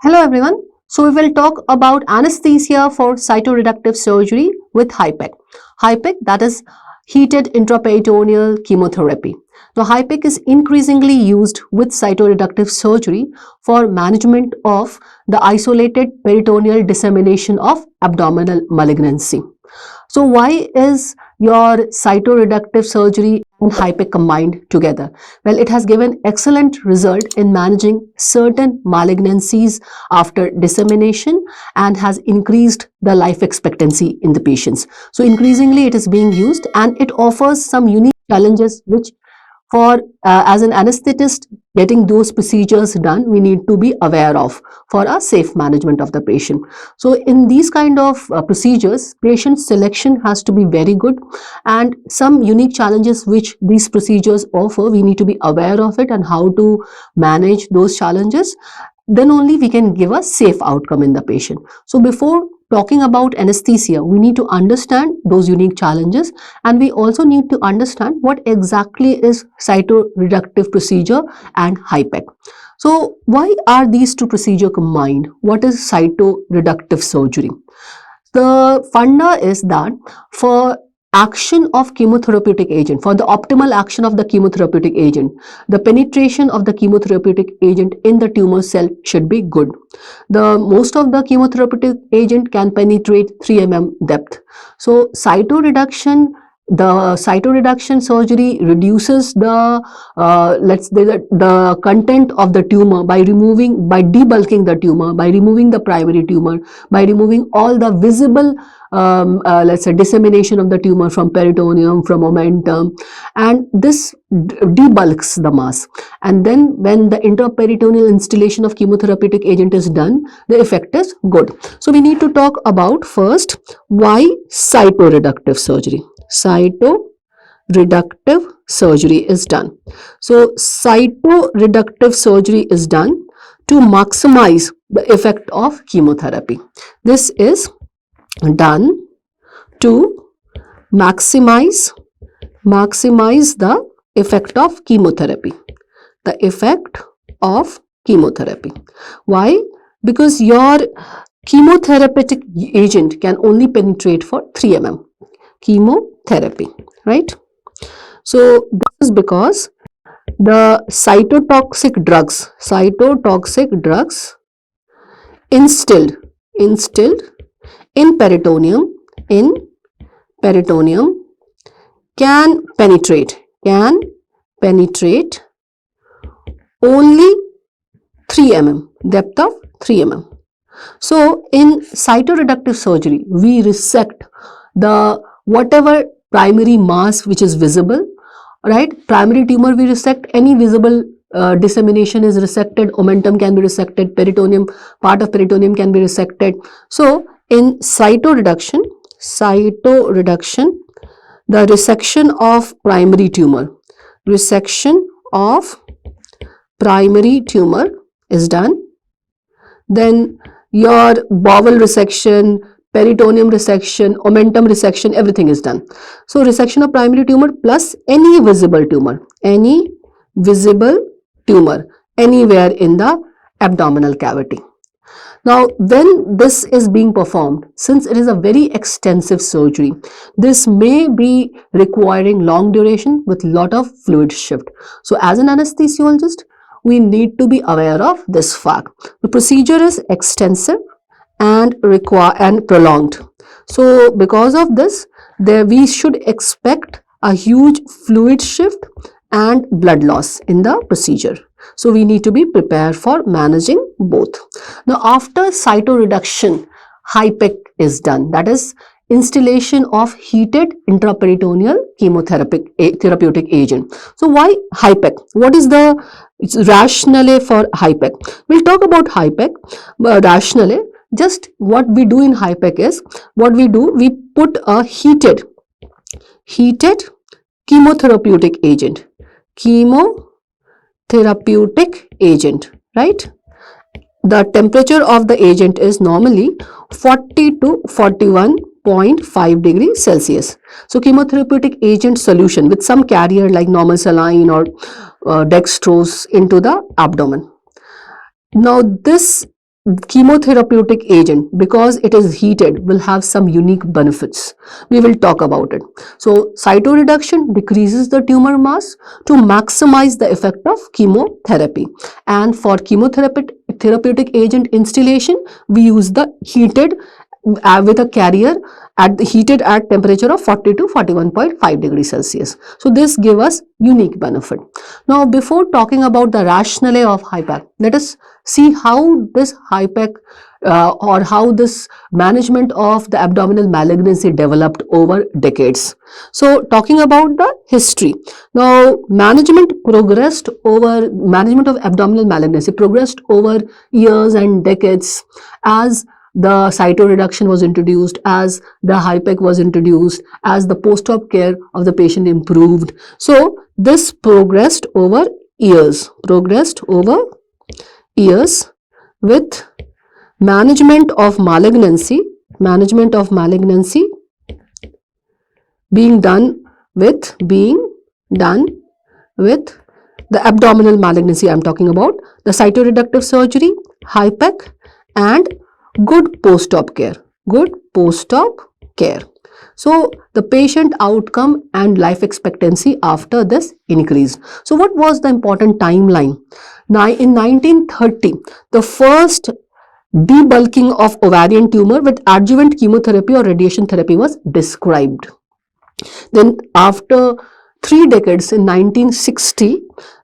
Hello everyone. So we will talk about anesthesia for cytoreductive surgery with HIPEC. HIPEC, that is heated intraperitoneal chemotherapy. Now HIPEC is increasingly used with cytoreductive surgery for management of the isolated peritoneal dissemination of abdominal malignancy. So why is your cytoreductive surgery and HIPEC combined together? Well, it has given excellent result in managing certain malignancies after dissemination and has increased the life expectancy in the patients. So increasingly it is being used and it offers some unique challenges which for as an anesthetist getting those procedures done we need to be aware of for a safe management of the patient. So in these kind of procedures, patient selection has to be very good, and some unique challenges which these procedures offer, we need to be aware of it and how to manage those challenges. Then only we can give a safe outcome in the patient. So before talking about anesthesia, we need to understand those unique challenges, and we also need to understand what exactly is cytoreductive procedure and HIPEC. So why are these two procedures combined? What is cytoreductive surgery? The funda is that for action of chemotherapeutic agent, for the optimal action of the chemotherapeutic agent, the penetration of the chemotherapeutic agent in the tumor cell should be good. The most of the chemotherapeutic agent can penetrate 3 mm depth. So the cytoreduction surgery reduces the the content of the tumor by debulking the tumor, by removing the primary tumor, by removing all the visible dissemination of the tumor from peritoneum, from omentum, and this debulks the mass. And then when the intraperitoneal instillation of chemotherapeutic agent is done, the effect is good. So we need to talk about first why cytoreductive surgery. Cytoreductive surgery is done. So cytoreductive surgery is done to maximize the effect of chemotherapy. This is done to maximize the effect of chemotherapy. The effect of chemotherapy. Why? Because your chemotherapeutic agent can only penetrate for 3 mm. Chemotherapy, right? So this is because the cytotoxic drugs instilled in peritoneum can penetrate only 3 mm, depth of 3 mm. So in cytoreductive surgery, we resect the whatever primary mass which is visible, right? Primary tumor we resect, any visible dissemination is resected, omentum can be resected, part of peritoneum can be resected. So in cytoreduction, the resection of primary tumor is done. Then your bowel resection, peritoneum resection, omentum resection, everything is done. So resection of primary tumor plus any visible tumor anywhere in the abdominal cavity. Now, when this is being performed, since it is a very extensive surgery, this may be requiring long duration with lot of fluid shift. So as an anesthesiologist, we need to be aware of this fact. The procedure is extensive and prolonged. So because of this, we should expect a huge fluid shift and blood loss in the procedure. So we need to be prepared for managing both. Now after cytoreduction, HIPEC is done. That is instillation of heated intraperitoneal therapeutic agent. So why HIPEC? What is the rationale for HIPEC? We'll talk about HIPEC. Rationale, just what we do in HIPEC is, we put a heated chemotherapeutic agent, right? The temperature of the agent is normally 40 to 41.5 degrees Celsius. So chemotherapeutic agent solution with some carrier like normal saline or dextrose into the abdomen. Now this chemotherapeutic agent, because it is heated, will have some unique benefits. We will talk about it. So cytoreduction decreases the tumor mass to maximize the effect of chemotherapy. And for therapeutic agent installation, we use the heated with a carrier heated at temperature of 40 to 41.5 degrees Celsius. So this give us unique benefit. Now before talking about the rationale of HIPEC, let us see how this HIPEC or how this management of the abdominal malignancy developed over decades. So talking about the history, now management of abdominal malignancy progressed over years and decades as the cytoreduction was introduced, as the HIPEC was introduced, as the post-op care of the patient improved. So this progressed over years with management of malignancy being done with the abdominal malignancy. I'm talking about the cytoreductive surgery, HIPEC, and good post-op care. So the patient outcome and life expectancy after this increased. So what was the important timeline? Now in 1930, the first debulking of ovarian tumor with adjuvant chemotherapy or radiation therapy was described. Then after 3 decades, in 1960,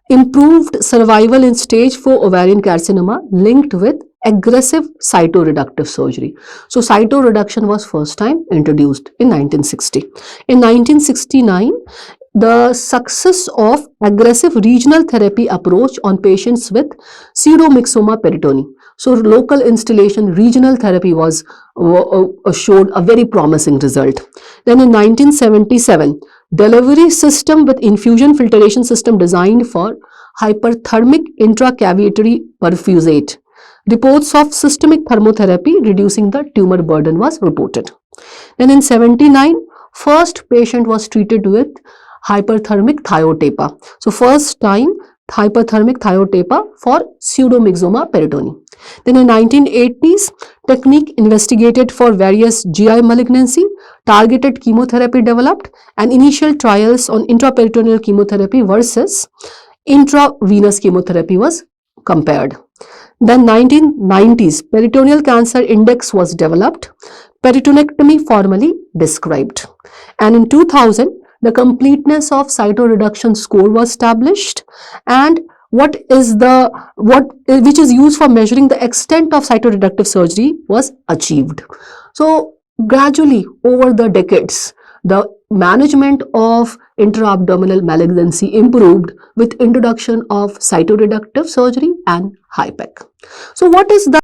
improved survival in stage 4 ovarian carcinoma linked with aggressive cytoreductive surgery. So cytoreduction was first time introduced in 1960. In 1969, the success of aggressive regional therapy approach on patients with pseudomyxoma peritoneal. So local installation regional therapy was showed a very promising result. Then in 1977, delivery system with infusion filtration system designed for hyperthermic intracavitary perfusate. Reports of systemic thermotherapy reducing the tumor burden was reported. Then in 79, first patient was treated with hyperthermic thiotaper. So first time hyperthermic thiotaper for pseudomyxoma peritoneal. Then in 1980s, technique investigated for various GI malignancy, targeted chemotherapy developed, and initial trials on intraperitoneal chemotherapy versus intravenous chemotherapy was compared. Then 1990s, peritoneal cancer index was developed, peritonectomy formally described. And in 2000, the completeness of cytoreduction score was established, and which is used for measuring the extent of cytoreductive surgery was achieved. So gradually over the decades, the management of intra-abdominal malignancy improved with introduction of cytoreductive surgery and HIPEC. So what is the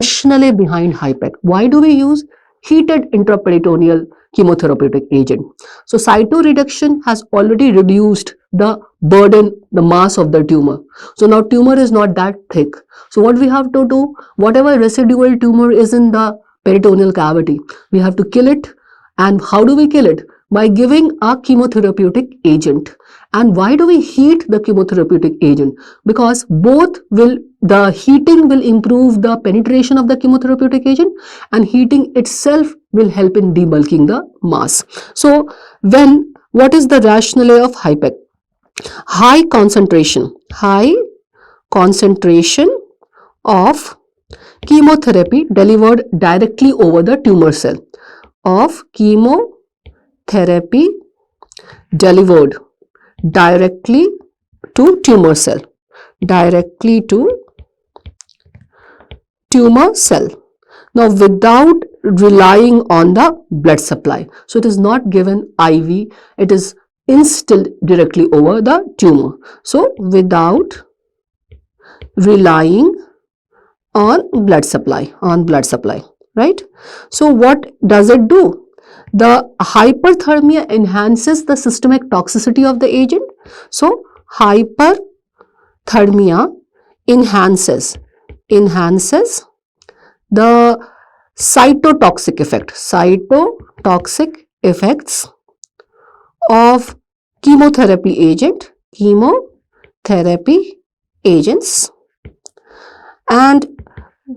rationale behind HIPEC? Why do we use heated intraperitoneal chemotherapeutic agent? So cytoreduction has already reduced the burden, the mass of the tumor. So now tumor is not that thick. So what we have to do, whatever residual tumor is in the peritoneal cavity, we have to kill it. And how do we kill it? By giving a chemotherapeutic agent. And why do we heat the chemotherapeutic agent? Because the heating will improve the penetration of the chemotherapeutic agent, and heating itself will help in debulking the mass. So what is the rationale of HIPEC? High concentration of chemotherapy delivered directly over the tumor cell, chemotherapy delivered directly to tumor cell, Now without relying on the blood supply. So it is not given IV, it is instilled directly over the tumor. So without relying on blood supply, right? So what does it do? The hyperthermia enhances the systemic toxicity of the agent. So hyperthermia enhances enhances the cytotoxic effects of chemotherapy agents. And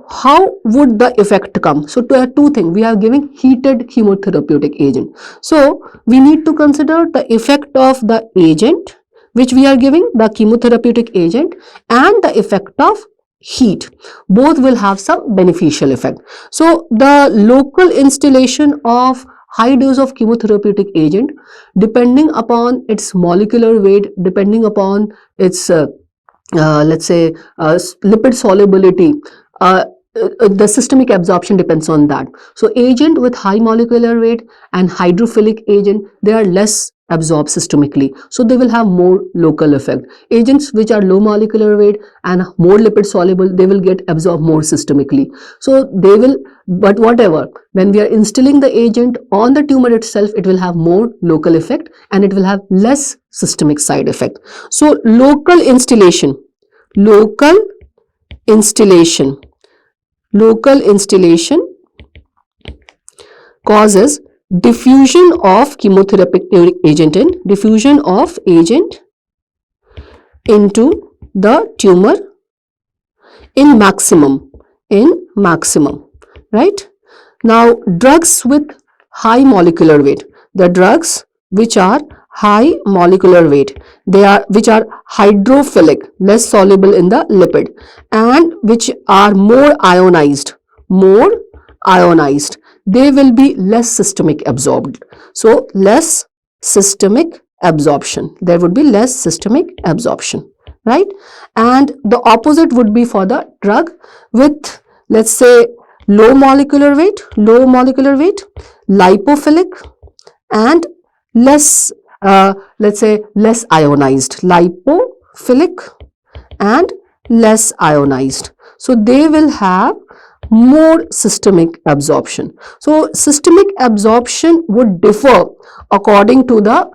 how would the effect come? So there are two things. We are giving heated chemotherapeutic agent. So we need to consider the effect of the agent which we are giving, the chemotherapeutic agent, and the effect of heat. Both will have some beneficial effect. So the local installation of high dose of chemotherapeutic agent, depending upon its molecular weight, depending upon its let's say lipid solubility, the systemic absorption depends on that. So agent with high molecular weight and hydrophilic agent, they are less absorbed systemically, so they will have more local effect. Agents which are low molecular weight and more lipid soluble, they will get absorbed more systemically. So they will, but whatever, when we are instilling the agent on the tumor itself, it will have more local effect and it will have less systemic side effect. So local installation causes diffusion of chemotherapeutic agent into the tumor in maximum, right? Now drugs with high molecular weight, the drugs which are high molecular weight, which are hydrophilic, less soluble in the lipid, and which are more ionized, they will be less systemic absorbed. So less systemic absorption, there would be less systemic absorption, right? And the opposite would be for the drug with, let's say, low molecular weight, lipophilic, and less let's say less ionized, lipophilic and less ionized. So they will have more systemic absorption. So systemic absorption would differ according to the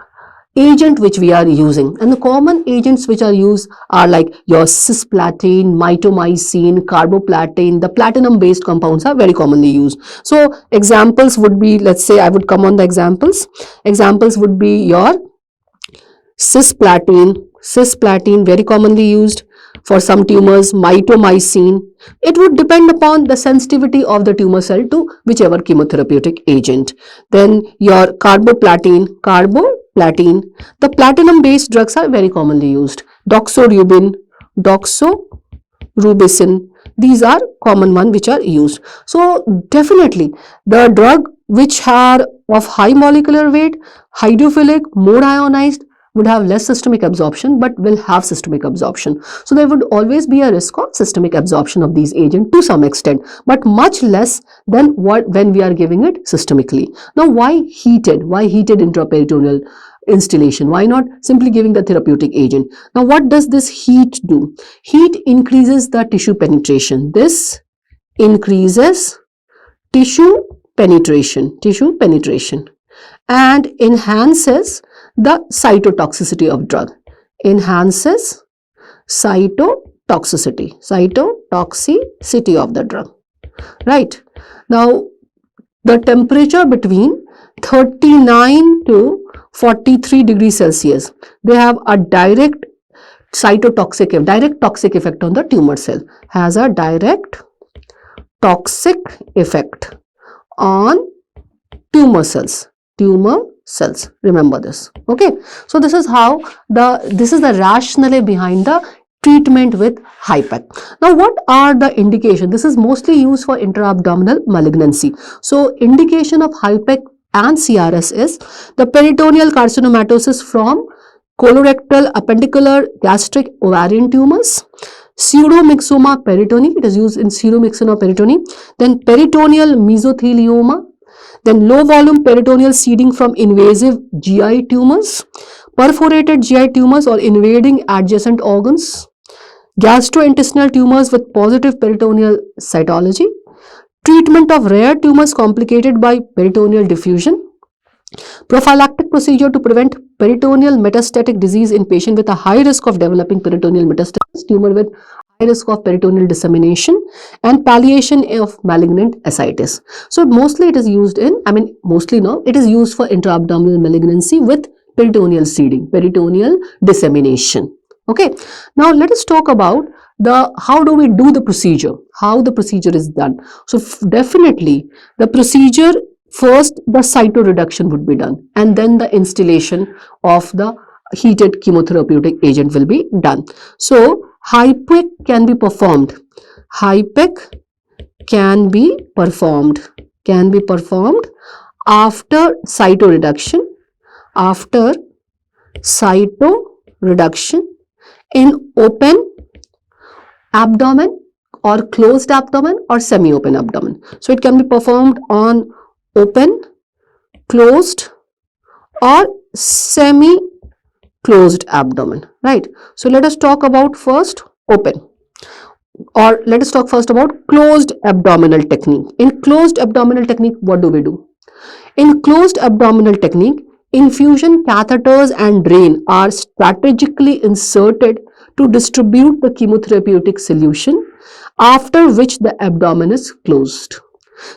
agent which we are using, and the common agents which are used are like your cisplatin, mitomycin, carboplatin. The platinum based compounds are very commonly used. So examples would be, let's say I would come on the examples would be your cisplatin, very commonly used for some tumors. Mitomycin, it would depend upon the sensitivity of the tumor cell to whichever chemotherapeutic agent. Then your carboplatin, the platinum based drugs are very commonly used. Doxorubicin, these are common ones which are used. So definitely the drug which are of high molecular weight, hydrophilic, more ionized, would have less systemic absorption but will have systemic absorption. So there would always be a risk of systemic absorption of these agents to some extent, but much less than when we are giving it systemically. Now why heated intraperitoneal installation? Why not simply giving the therapeutic agent? Now what does this heat do? Heat increases the tissue penetration. This increases tissue penetration and enhances the cytotoxicity of drug. Enhances cytotoxicity of the drug, right? Now the temperature between 39 to 43 degrees Celsius, they have a direct toxic effect on the tumor cell, has a direct toxic effect on tumor cells. Remember this. Okay, so this is how this is the rationale behind the treatment with HIPEC. Now what are the indications? This is mostly used for intra-abdominal malignancy. So indication of HIPEC and CRS is the peritoneal carcinomatosis from colorectal, appendicular, gastric, ovarian tumors, pseudomyxoma peritonei, it is used in pseudomyxoma peritonei, then peritoneal mesothelioma, then low volume peritoneal seeding from invasive GI tumors, perforated GI tumors or invading adjacent organs, gastrointestinal tumors with positive peritoneal cytology, treatment of rare tumors complicated by peritoneal diffusion, prophylactic procedure to prevent peritoneal metastatic disease in patient with a high risk of developing peritoneal metastasis, tumor with high risk of peritoneal dissemination, and palliation of malignant ascites. So mostly it is used in, mostly no, it is used for intra-abdominal malignancy with peritoneal seeding, peritoneal dissemination. Okay, now let us talk about how do we do the procedure, how the procedure is done. So definitely the procedure, first the cytoreduction would be done, and then the instillation of the heated chemotherapeutic agent will be done. So HIPEC can be performed. HIPEC can be performed after cytoreduction, in open abdomen or closed abdomen or semi-open abdomen. So it can be performed on open, closed or semi-closed abdomen, right? So let us talk about first open, or let us talk first about closed abdominal technique. In closed abdominal technique, what do we do? In closed abdominal technique, infusion catheters and drain are strategically inserted to distribute the chemotherapeutic solution, after which the abdomen is closed.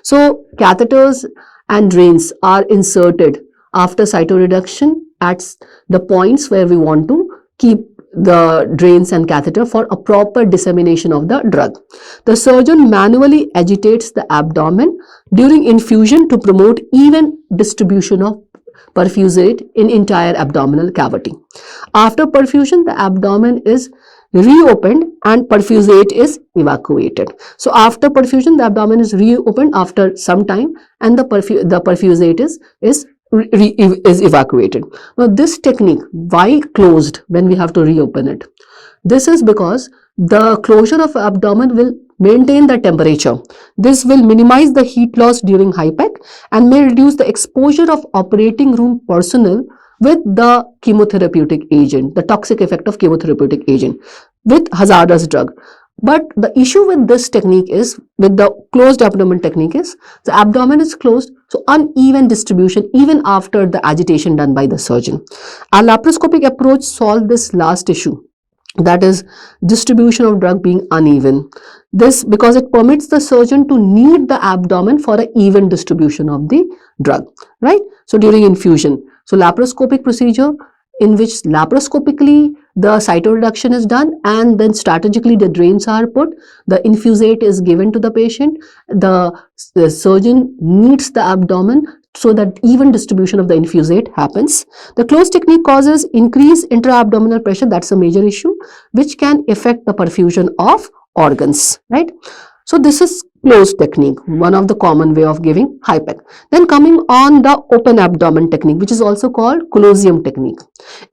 So catheters and drains are inserted after cytoreduction at the points where we want to keep the drains and catheter for a proper dissemination of the drug. The surgeon manually agitates the abdomen during infusion to promote even distribution of perfusate in entire abdominal cavity. After perfusion, the abdomen is reopened and perfusate is evacuated. So after perfusion, the abdomen is reopened after some time, and the perfusate is evacuated. Now this technique, why closed when we have to reopen it? This is because the closure of abdomen will maintain the temperature. This will minimize the heat loss during HIPEC and may reduce the exposure of operating room personnel with the chemotherapeutic agent, the toxic effect of chemotherapeutic agent with hazardous drug. But the issue with this technique is, with the closed abdomen technique, is the abdomen is closed, so uneven distribution even after the agitation done by the surgeon. Our laparoscopic approach solved this last issue, that is distribution of drug being uneven. This because it permits the surgeon to knead the abdomen for an even distribution of the drug, right? So during infusion, so laparoscopic procedure in which laparoscopically the cytoreduction is done, and then strategically the drains are put, the infusate is given to the patient, the surgeon kneads the abdomen so that even distribution of the infusate happens. The closed technique causes increased intra-abdominal pressure, that's a major issue, which can affect the perfusion of organs, right? So this is closed technique, one of the common way of giving HIPEC. Then coming on the open abdomen technique, which is also called coliseum technique.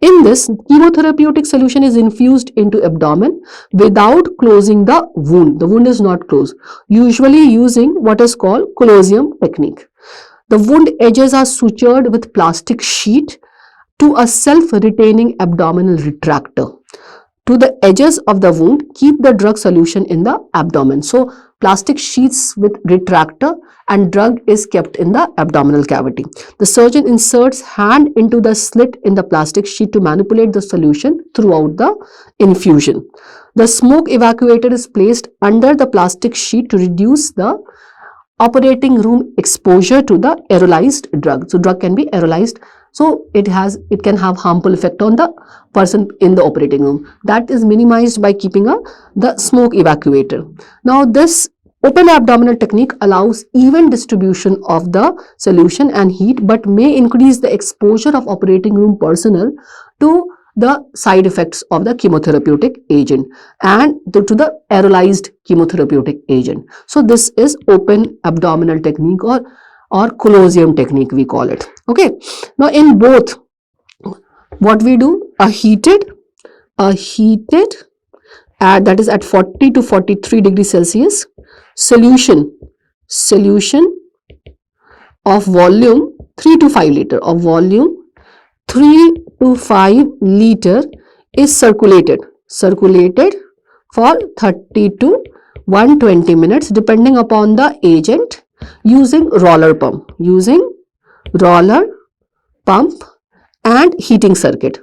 In this, chemotherapeutic solution is infused into abdomen without closing the wound. The wound is not closed, usually using what is called coliseum technique. The wound edges are sutured with plastic sheet to a self-retaining abdominal retractor. To the edges of the wound, keep the drug solution in the abdomen. So plastic sheets with retractor and drug is kept in the abdominal cavity. The surgeon inserts hand into the slit in the plastic sheet to manipulate the solution throughout the infusion. The smoke evacuator is placed under the plastic sheet to reduce the operating room exposure to the aerolized drug. So drug can be aerolized, so it can have harmful effect on the person in the operating room. That is minimized by keeping the smoke evacuator. Now this open abdominal technique allows even distribution of the solution and heat, but may increase the exposure of operating room personnel to the side effects of the chemotherapeutic agent and to the aerolized chemotherapeutic agent. So this is open abdominal technique or coliseum technique we call it. Okay. Now in both, what we do, a heated that is at 40 to 43 degrees Celsius solution of volume 3 to 5 liter of volume 3 to 5 liter is circulated for 30 to 120 minutes depending upon the agent, using roller pump and heating circuit,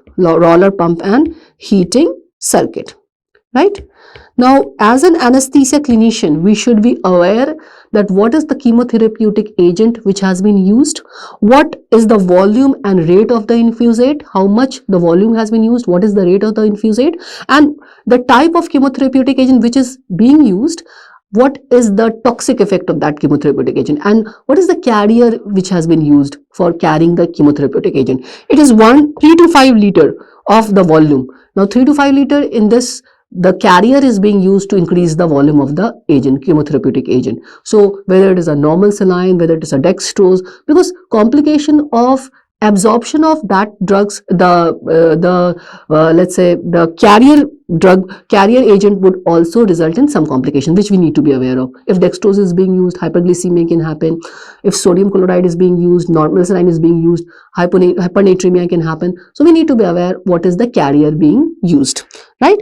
right? Now, as an anesthesia clinician, we should be aware that what is the chemotherapeutic agent which has been used, what is the volume and rate of the infusate, how much the volume has been used, what is the rate of the infusate, and the type of chemotherapeutic agent which is being used, what is the toxic effect of that chemotherapeutic agent, and what is the carrier which has been used for carrying the chemotherapeutic agent. It is 3 to 5 liter of the volume. Now 3 to 5 liter, in this the carrier is being used to increase the volume of the agent, chemotherapeutic agent. So whether it is a normal saline, whether it is a dextrose, because complication of absorption of that drugs, let's say the carrier agent would also result in some complication, which we need to be aware of. If dextrose is being used, hyperglycemia can happen. If sodium chloride is being used, normal saline is being used, hypernatremia can happen. So we need to be aware what is the carrier being used, right?